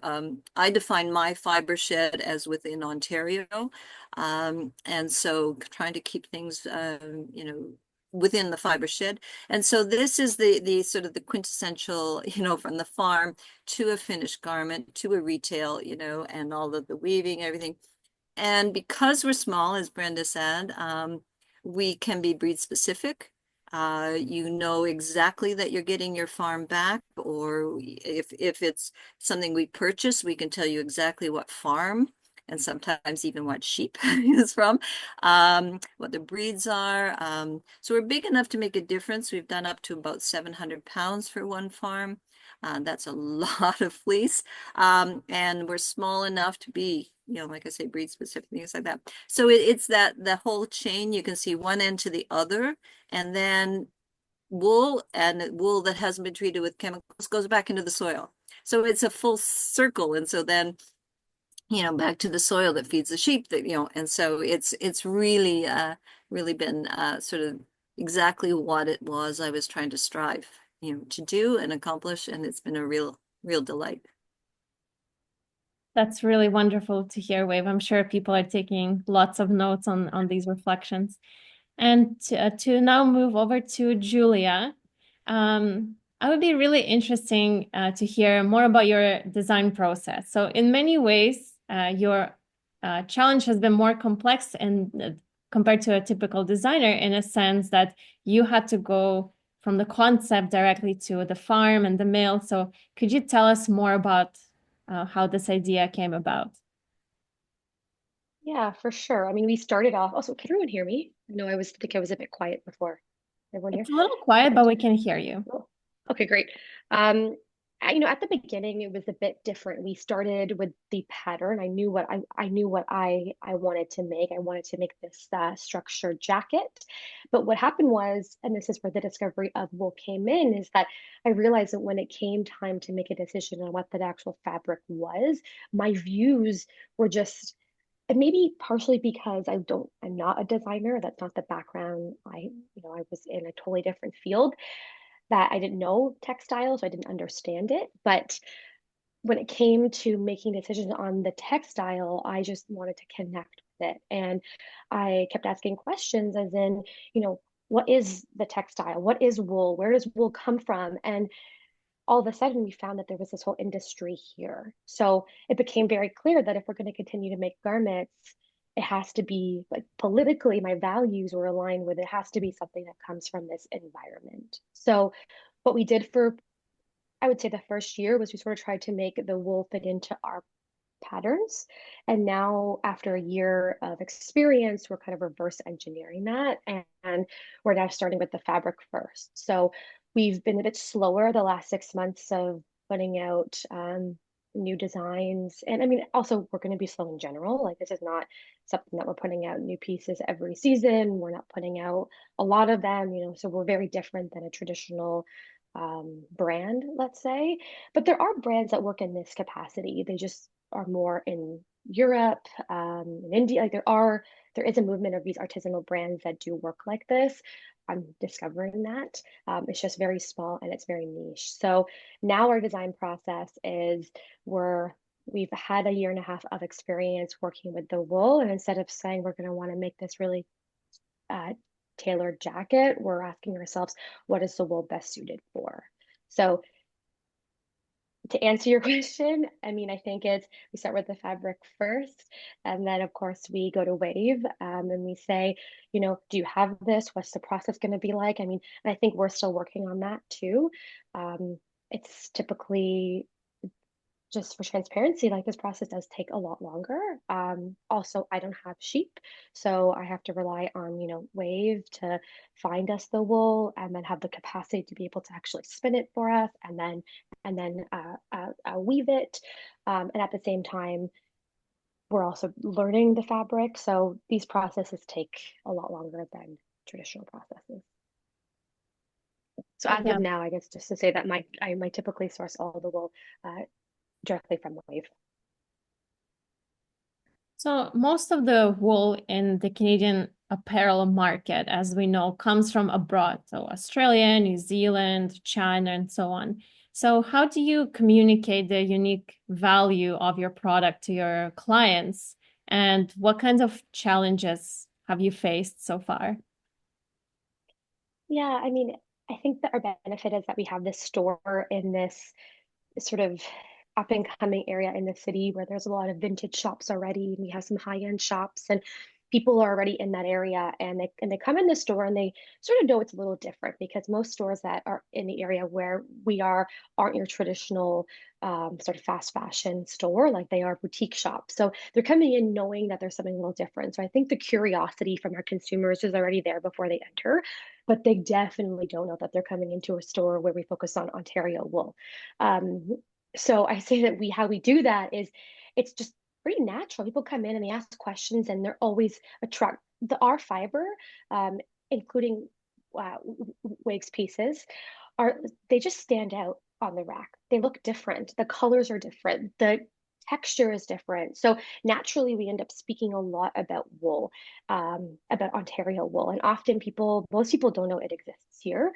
I define my fiber shed as within Ontario. And so trying to keep things, within the fiber shed. And so this is the sort of the quintessential, from the farm to a finished garment to a retail, and all of the weaving, everything. And because we're small, as Brenda said, we can be breed specific. You know exactly that you're getting your farm back, or if it's something we purchase, we can tell you exactly what farm, and sometimes even what sheep is from, what the breeds are. So we're big enough to make a difference. We've done up to about 700 pounds for one farm. That's a lot of fleece. And we're small enough to be, like I say, breed specific, things like that. So it's the whole chain. You can see one end to the other, and then wool that hasn't been treated with chemicals goes back into the soil. So it's a full circle. And so then back to the soil that feeds the sheep, and so it's really really been sort of exactly what it was I was trying to strive to do and accomplish, and it's been a real delight. That's really wonderful to hear, Wave. I'm sure people are taking lots of notes on these reflections. And to now move over to Julia, I would be really interesting to hear more about your design process. So in many ways, your challenge has been more complex and compared to a typical designer, in a sense that you had to go from the concept directly to the farm and the mill. So could you tell us more about how this idea came about? Yeah, for sure. I mean, we started off. Also, can everyone hear me? No, think I was a bit quiet before. Everyone here? It's a little quiet, but Perfect. we can hear you. Cool. Okay, great. Um, at the beginning, it was a bit different. We started with the pattern. I knew what I wanted to make. I wanted to make this structured jacket. But what happened was, and this is where the discovery of wool came in, is that I realized that when it came time to make a decision on what the actual fabric was, my views were just, and maybe partially because I'm not a designer. That's not the background. I was in a totally different field, that I didn't know textiles, so I didn't understand it. But when it came to making decisions on the textile, I just wanted to connect with it. And I kept asking questions as in, what is the textile? What is wool? Where does wool come from? And all of a sudden we found that there was this whole industry here. So it became very clear that if we're going to continue to make garments, it has to be like politically, my values were aligned with, it has to be something that comes from this environment. So what we did for, I would say, the first year was we sort of tried to make the wool fit into our patterns. And now, after a year of experience, we're kind of reverse engineering that. And we're now starting with the fabric first. So we've been a bit slower the last 6 months of putting out new designs. And I mean, also, we're going to be slow in general. Like, this is not something that we're putting out new pieces every season. We're not putting out a lot of them, so we're very different than a traditional brand, let's say. But there are brands that work in this capacity. They just are more in Europe, in India. Like there is a movement of these artisanal brands that do work like this. I'm discovering that. It's just very small and it's very niche. So now our design process is we've had a year and a half of experience working with the wool, and instead of saying we're going to want to make this really uh, tailored jacket, we're asking ourselves, what is the wool best suited for? So to answer your question, I mean, I think we start with the fabric first, and then of course we go to Wave, and we say, do you have this? What's the process going to be like? I mean, and I think we're still working on that too. It's typically, just for transparency, like, this process does take a lot longer. Also, I don't have sheep, so I have to rely on, Wave to find us the wool and then have the capacity to be able to actually spin it for us and then weave it. And at the same time, we're also learning the fabric. So these processes take a lot longer than traditional processes. So as Yeah. of now, I guess just to say that I might typically source all the wool directly from Wave. So most of the wool in the Canadian apparel market, as we know, comes from abroad. So Australia, New Zealand, China, and so on. So how do you communicate the unique value of your product to your clients? And what kinds of challenges have you faced so far? Yeah, I mean, I think that our benefit is that we have this store in this sort of up and coming area in the city where there's a lot of vintage shops already, and we have some high-end shops, and people are already in that area, and they come in the store and they sort of know it's a little different, because most stores that are in the area where we aren't your traditional sort of fast fashion store. Like, they are boutique shops, so they're coming in knowing that there's something a little different. So I think the curiosity from our consumers is already there before they enter, but they definitely don't know that they're coming into a store where we focus on Ontario wool. So I say that how we do that is, it's just pretty natural. People come in and they ask questions, and they're always attracted. Our fiber, including Wake's pieces, they just stand out on the rack. They look different. The colors are different. The texture is different. So naturally, we end up speaking a lot about wool, about Ontario wool. And often most people don't know it exists here.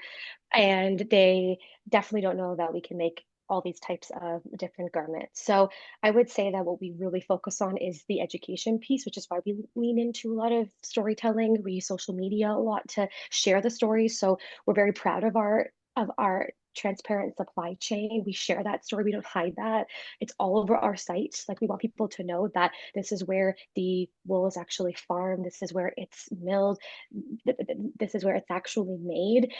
And they definitely don't know that we can make all these types of different garments. So I would say that what we really focus on is the education piece, which is why we lean into a lot of storytelling. We use social media a lot to share the stories. So we're very proud of our transparent supply chain. We share that story. We don't hide that. It's all over our site. Like, we want people to know that this is where the wool is actually farmed. This is where it's milled. This is where it's actually made.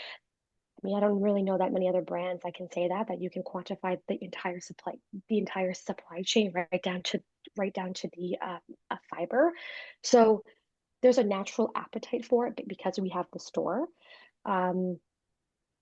I mean, I don't really know that many other brands I can say that you can quantify the entire supply chain right down to right down to the fiber. So there's a natural appetite for it because we have the store. Um,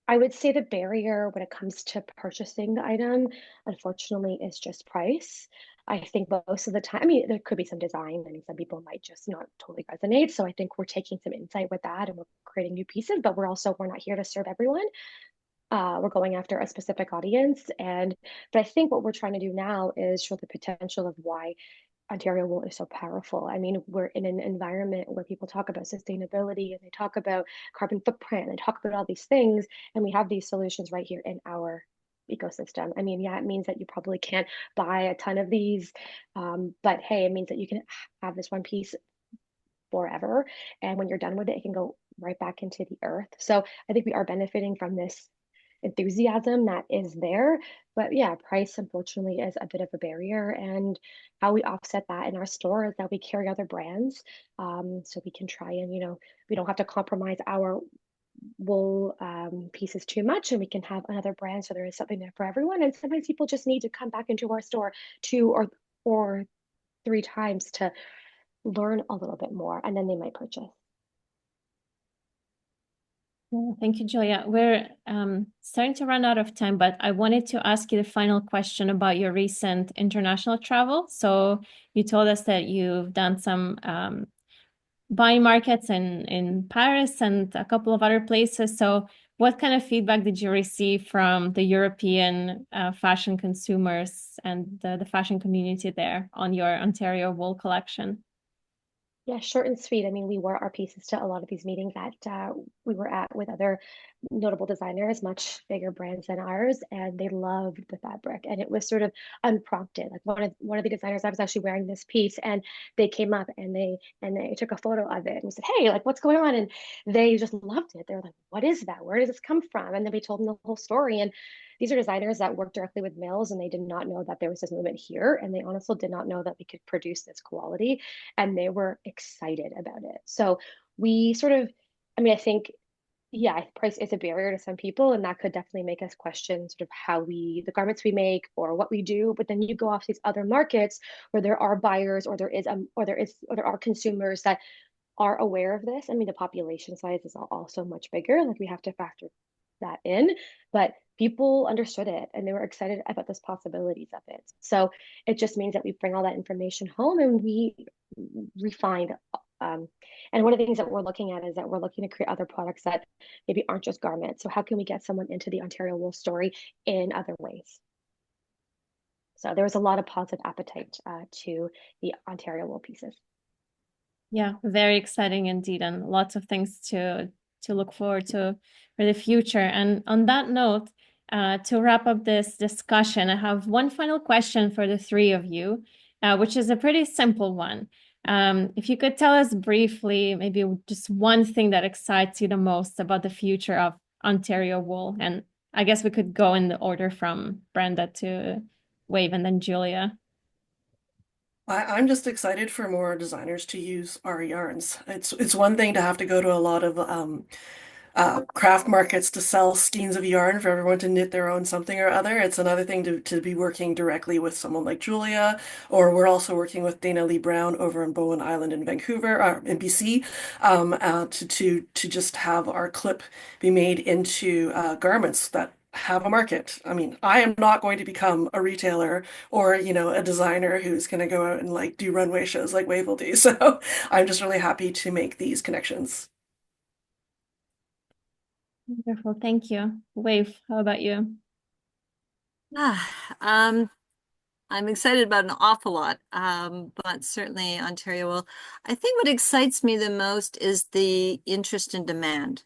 I would say the barrier when it comes to purchasing the item, unfortunately, is just price. I think most of the time, I mean, there could be some design. I mean, some people might just not totally resonate. So I think we're taking some insight with that and we're creating new pieces, but we're not here to serve everyone. We're going after a specific audience. But I think what we're trying to do now is show the potential of why Ontario wool is so powerful. I mean, we're in an environment where people talk about sustainability and they talk about carbon footprint and they talk about all these things, and we have these solutions right here in our ecosystem. I mean, yeah, it means that you probably can't buy a ton of these, but hey, it means that you can have this one piece forever, and when you're done with it, it can go right back into the earth. So I think we are benefiting from this enthusiasm that is there. But yeah, price unfortunately is a bit of a barrier. And how we offset that in our store is that we carry other brands. So we can try and, we don't have to compromise our wool pieces too much, and we can have another brand. So there is something there for everyone. And sometimes people just need to come back into our store 2 or 3 times to learn a little bit more, and then they might purchase. Yeah, thank you, Julia. We're starting to run out of time, but I wanted to ask you the final question about your recent international travel. So you told us that you've done some buying markets in Paris and a couple of other places. So what kind of feedback did you receive from the European fashion consumers and the fashion community there on your Ontario wool collection? Yeah, short and sweet. I mean, we wore our pieces to a lot of these meetings that we were at with other notable designers, much bigger brands than ours, and they loved the fabric. And it was sort of unprompted. Like one of the designers, I was actually wearing this piece, and they came up and they took a photo of it and we said, "Hey, like what's going on?" And they just loved it. They were like, "What is that? Where does this come from?" And then we told them the whole story. And these are designers that work directly with mills, and they did not know that there was this movement here, and they honestly did not know that we could produce this quality, and they were excited about it. So we sort of, I mean, I think, yeah, price is a barrier to some people, and that could definitely make us question sort of the garments we make or what we do. But then you go off these other markets where there are buyers, or there are consumers that are aware of this. I mean, the population size is also much bigger. Like we have to factor that in, but people understood it and they were excited about the possibilities of it. So it just means that we bring all that information home and we refine. And one of the things that we're looking at is that we're looking to create other products that maybe aren't just garments. So how can we get someone into the Ontario wool story in other ways? So there was a lot of positive appetite to the Ontario wool pieces. Yeah, very exciting indeed, and lots of things to look forward to for the future. And on that note, to wrap up this discussion, I have one final question for the three of you, which is a pretty simple one. If you could tell us briefly, maybe just one thing that excites you the most about the future of Ontario wool, and I guess we could go in the order from Brenda to Wave and then Julia. I'm just excited for more designers to use our yarns. It's one thing to have to go to a lot of craft markets to sell skeins of yarn for everyone to knit their own something or other. It's another thing to be working directly with someone like Julia, or we're also working with Dana Lee Brown over in Bowen Island in Vancouver, in BC, to just have our clip be made into garments that have a market. I mean, I am not going to become a retailer or, a designer who's going to go out and like do runway shows like Wave will do. So I'm just really happy to make these connections. Wonderful, thank you. Wave, how about you? I'm excited about an awful lot, but certainly Ontario will. I think what excites me the most is the interest and demand.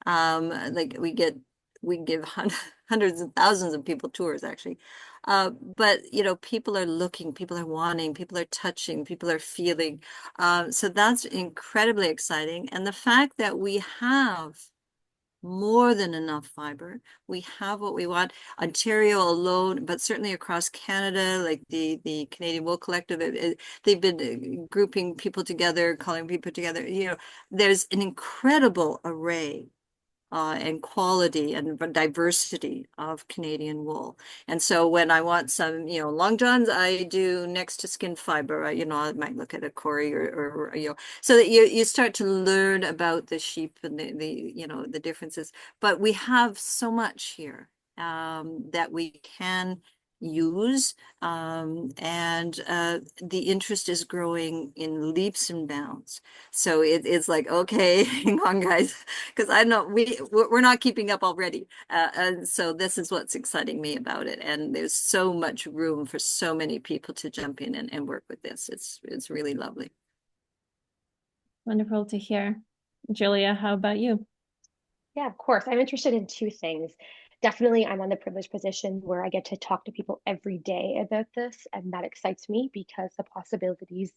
Like we give hundreds and thousands of people tours actually. But people are looking, people are wanting, people are touching, people are feeling. So that's incredibly exciting. And the fact that we have more than enough fiber. We have what we want. Ontario alone, but certainly across Canada, like the Canadian Wool Collective, they've been grouping people together, calling people together. There's an incredible array and quality and diversity of Canadian wool. And so when I want some, long johns, I do next to skin fiber. I might look at a Corey or so that you start to learn about the sheep and the differences. But we have so much here that we can use, and the interest is growing in leaps and bounds. So it's like, okay, hang on, guys, because I know we're not keeping up already, and so this is what's exciting me about it. And there's so much room for so many people to jump in and work with this. It's really lovely. Wonderful to hear. Julia, how about you? Yeah, of course. I'm interested in two things. Definitely, I'm on the privileged position where I get to talk to people every day about this, and that excites me because the possibilities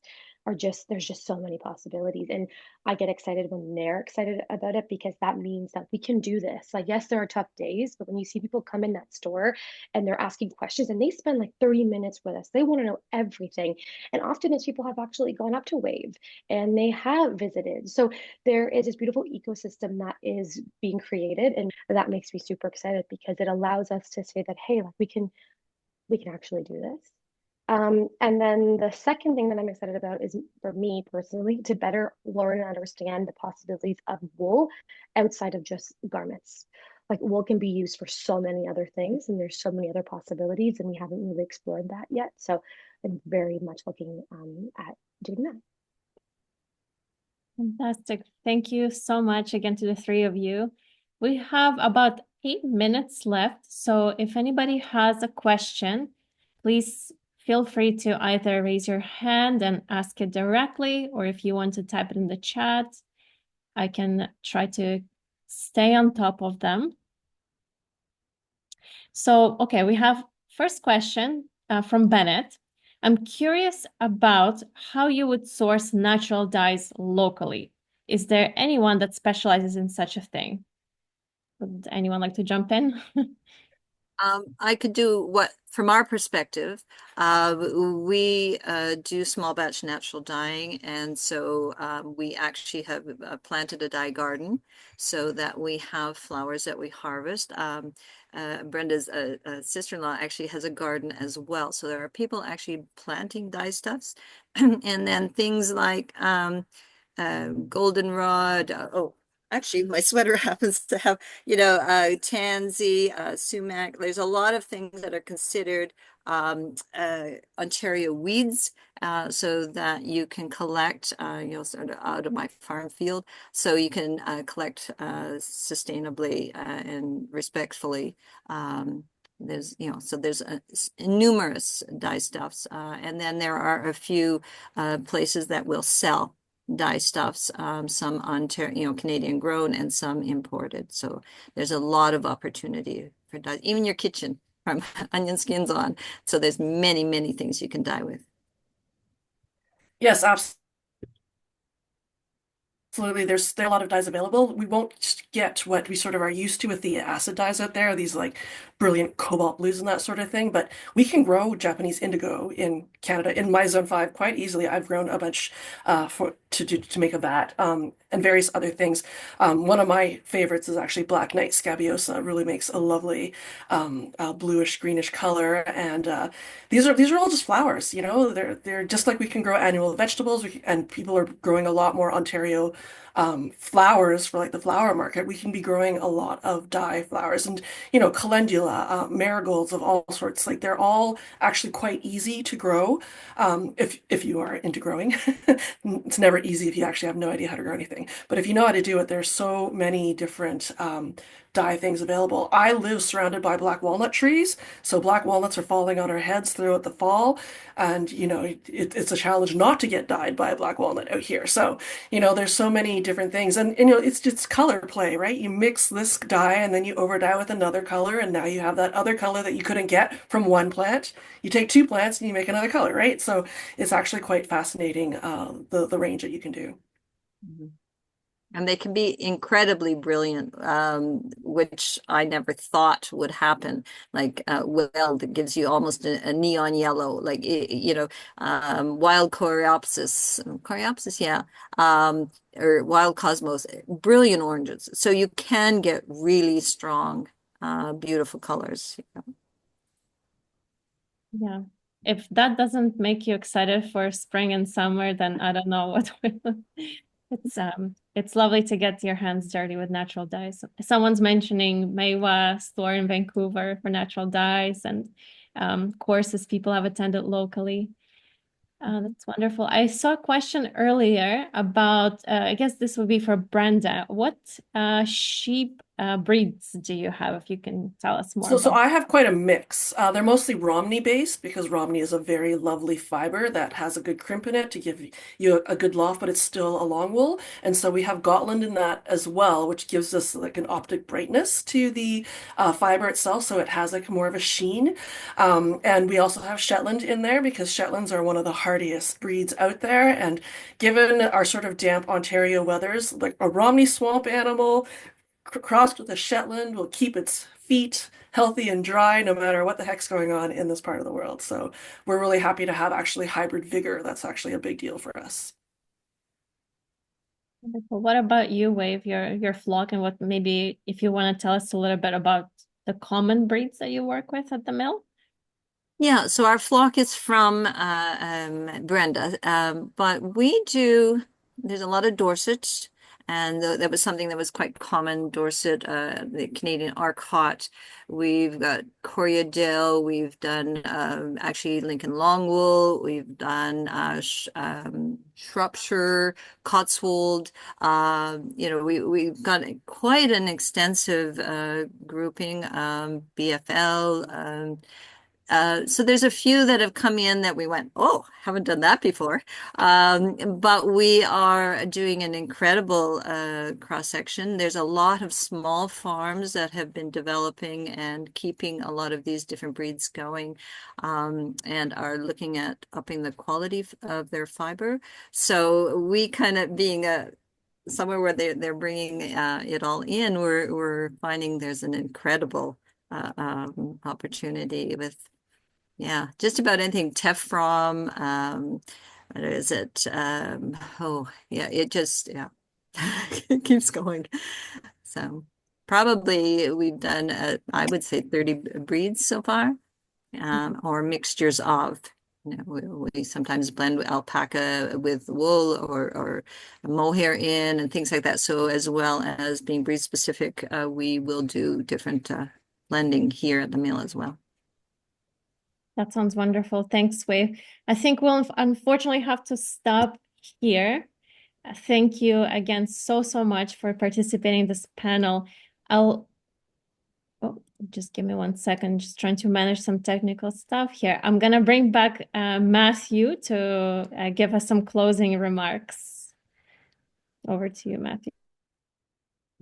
there's just so many possibilities. And I get excited when they're excited about it because that means that we can do this. Like, yes, there are tough days, but when you see people come in that store and they're asking questions and they spend like 30 minutes with us, they want to know everything. And often those people have actually gone up to Wave and they have visited. So there is this beautiful ecosystem that is being created, and that makes me super excited because it allows us to say that, hey, like we can actually do this. And then the second thing that I'm excited about is, for me personally, to better learn and understand the possibilities of wool outside of just garments. Like, wool can be used for so many other things, and there's so many other possibilities, and we haven't really explored that yet. So I'm very much looking at doing that. Fantastic. Thank you so much again to the three of you. We have about 8 minutes left. So if anybody has a question, please feel free to either raise your hand and ask it directly, or if you want to type it in the chat, I can try to stay on top of them. So, okay, we have first question from Bennett. I'm curious about how you would source natural dyes locally. Is there anyone that specializes in such a thing? Would anyone like to jump in? I could do from our perspective, we do small batch natural dyeing. And so we actually have planted a dye garden so that we have flowers that we harvest. Brenda's sister-in-law actually has a garden as well. So there are people actually planting dye stuffs. And then things like goldenrod. Actually, my sweater happens to have, tansy, sumac. There's a lot of things that are considered Ontario weeds, so that you can collect, sort of out of my farm field, so you can collect sustainably and respectfully. There's, so there's numerous dye stuffs, and then there are a few places that will sell dye stuffs, some Ontario, Canadian grown and some imported. So there's a lot of opportunity for dye, even your kitchen from onion skins on. So there's many, many things you can dye with. Yes, absolutely. Absolutely. There's a lot of dyes available. We won't get what we sort of are used to with the acid dyes out there, these like brilliant cobalt blues and that sort of thing. But we can grow Japanese indigo in Canada in my zone 5 quite easily. I've grown a bunch to make a vat, and various other things. One of my favorites is actually Black Knight Scabiosa. It really makes a lovely bluish greenish color. And these are all just flowers, they're just like we can grow annual vegetables, and people are growing a lot more Ontario flowers for like the flower market. We can be growing a lot of dye flowers, and calendula, marigolds of all sorts. Like, they're all actually quite easy to grow, if you are into growing. It's never easy if you actually have no idea how to grow anything. But if you know how to do it, there's so many different dye things available. I live surrounded by black walnut trees, so black walnuts are falling on our heads throughout the fall, and it's a challenge not to get dyed by a black walnut out here. So there's so many different things, and it's just color play, right? You mix this dye and then you over dye with another color, and now you have that other color that you couldn't get from one plant. You take two plants and you make another color, right? So it's actually quite fascinating, the range that you can do. And they can be incredibly brilliant, which I never thought would happen. Like weld gives you almost a neon yellow, like wild coreopsis, yeah, or wild cosmos, brilliant oranges. So you can get really strong, beautiful colors. Yeah. If that doesn't make you excited for spring and summer, then I don't know what will. It's lovely to get your hands dirty with natural dyes. Someone's mentioning Maywa store in Vancouver for natural dyes and courses people have attended locally. That's wonderful. I saw a question earlier about, I guess this would be for Brenda. What sheep breeds do you have, if you can tell us more So about I have quite a mix. They're mostly Romney based because Romney is a very lovely fiber that has a good crimp in it to give you a good loft, but it's still a long wool. And so we have Gotland in that as well, which gives us like an optic brightness to the fiber itself. So it has like more of a sheen. And we also have Shetland in there because Shetlands are one of the hardiest breeds out there. And given our sort of damp Ontario weathers, like a Romney swamp animal crossed with a Shetland will keep its feet healthy and dry no matter what the heck's going on in this part of the world. So we're really happy to have actually hybrid vigor. That's actually a big deal for us. Wonderful. What about you, Wave, your flock, and what maybe if you want to tell us a little bit about the common breeds that you work with at the mill? Yeah, so our flock is from Brenda, but there's a lot of Dorset, and that was something that was quite common, Dorset, the Canadian Arcot. We've got Corriedale, we've done actually Lincoln Longwool, we've done Shropshire, Cotswold. We've got quite an extensive grouping, BFL. So there's a few that have come in that we went, oh, haven't done that before. But we are doing an incredible cross section. There's a lot of small farms that have been developing and keeping a lot of these different breeds going, and are looking at upping the quality of their fiber. So we kind of being somewhere where they're bringing it all in, we're finding there's an incredible opportunity with just about anything Tefrom. What is it? It keeps going. So probably we've done I would say 30 breeds so far, or mixtures of. We sometimes blend alpaca with wool or mohair in and things like that. So as well as being breed specific, we will do different blending here at the mill as well. That sounds wonderful. Thanks, Wave. I think we'll unfortunately have to stop here. Thank you again so much for participating in this panel. Just give me 1 second, just trying to manage some technical stuff here. I'm going to bring back Matthew to give us some closing remarks. Over to you, Matthew.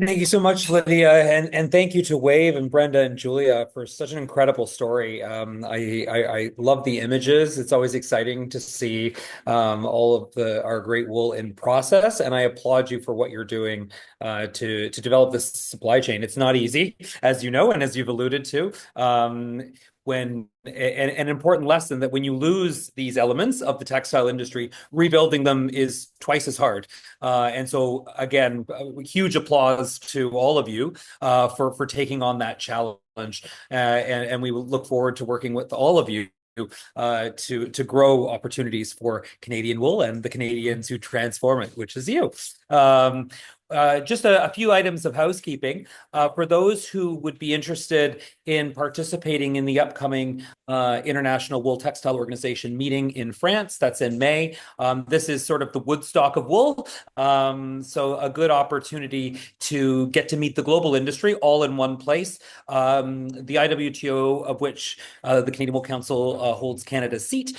Thank you so much, Lydia, and thank you to Wave and Brenda and Julia for such an incredible story. I love the images. It's always exciting to see all of our great wool in process, and I applaud you for what you're doing to develop this supply chain. It's not easy, as you know, and as you've alluded to. An important lesson that when you lose these elements of the textile industry, rebuilding them is twice as hard. And so, again, huge applause to all of you for taking on that challenge. And we look forward to working with all of you to grow opportunities for Canadian wool and the Canadians who transform it, which is you. Just a few items of housekeeping. For those who would be interested in participating in the upcoming International Wool Textile Organization meeting in France, that's in May. This is sort of the Woodstock of wool. So a good opportunity to get to meet the global industry all in one place. The IWTO, of which the Canadian Wool Council holds Canada's seat,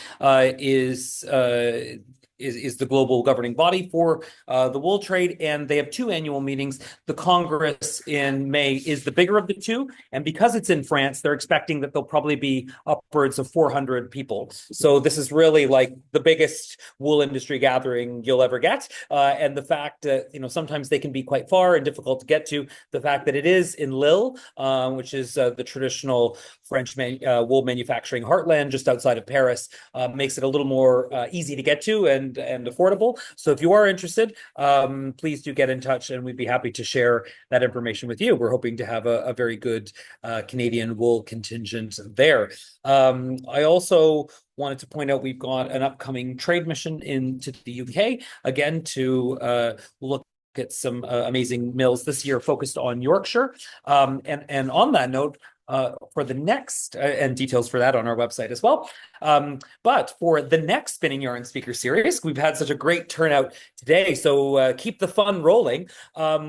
is the global governing body for the wool trade, and they have 2 annual meetings. The Congress in May is the bigger of the 2, and because it's in France, they're expecting that there'll probably be upwards of 400 people. So this is really like the biggest wool industry gathering you'll ever get, and the fact that sometimes they can be quite far and difficult to get to. The fact that it is in Lille, which is the traditional French wool manufacturing heartland just outside of Paris, makes it a little more easy to get to and affordable. So if you are interested, please do get in touch, and we'd be happy to share that information with you. We're hoping to have a very good Canadian wool contingent there. I also wanted to point out we've got an upcoming trade mission into the UK, again, to look at some amazing mills this year focused on Yorkshire. And on that note, for the next, and details for that on our website as well. But for the next Spinning Yarn speaker series, we've had such a great turnout today. So keep the fun rolling.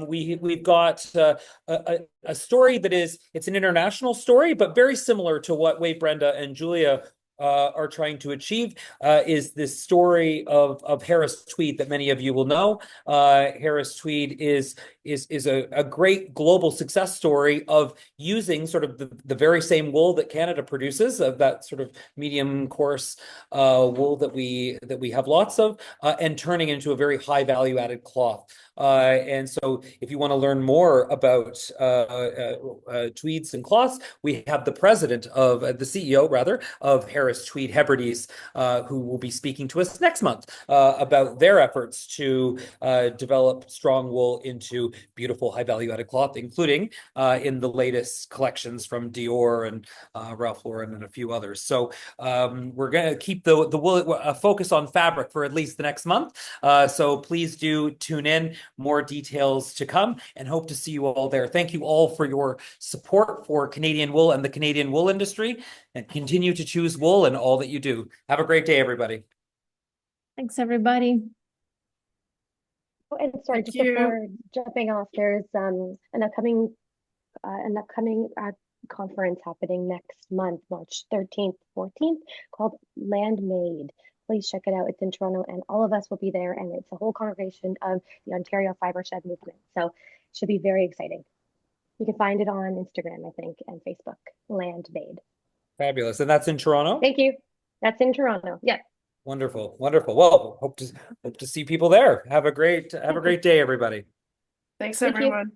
We've got a story that it's an international story, but very similar to what Wave, Brenda, and Julia are trying to achieve, is this story of Harris Tweed that many of you will know. Harris Tweed is a great global success story of using sort of the very same wool that Canada produces, of that sort of medium coarse wool that we have lots of, and turning into a very high value added cloth. And so if you want to learn more about tweeds and cloths, we have the CEO rather of Harris Tweed Hebrides, who will be speaking to us next month about their efforts to develop strong wool into beautiful high value added cloth, including in the latest collections from Dior and Ralph Lauren and a few others. So we're going to keep the wool focus on fabric for at least the next month. So please do tune in. More details to come, and hope to see you all there. Thank you all for your support for Canadian wool and the Canadian wool industry, and continue to choose wool in all that you do. Have a great day, everybody. Thanks, everybody. Oh, and sorry, just before jumping off, there's an upcoming conference happening next month, March 13th, 14th, called Land Made. Please check it out. It's in Toronto, and all of us will be there, and it's a whole congregation of the Ontario Fibre Shed movement. So it should be very exciting. You can find it on Instagram, I think, and Facebook, Land Made. Fabulous. And that's in Toronto? Thank you. That's in Toronto. Yeah. Wonderful. Wonderful. Well, hope to see people there. Have a great day, everybody. Thanks, everyone.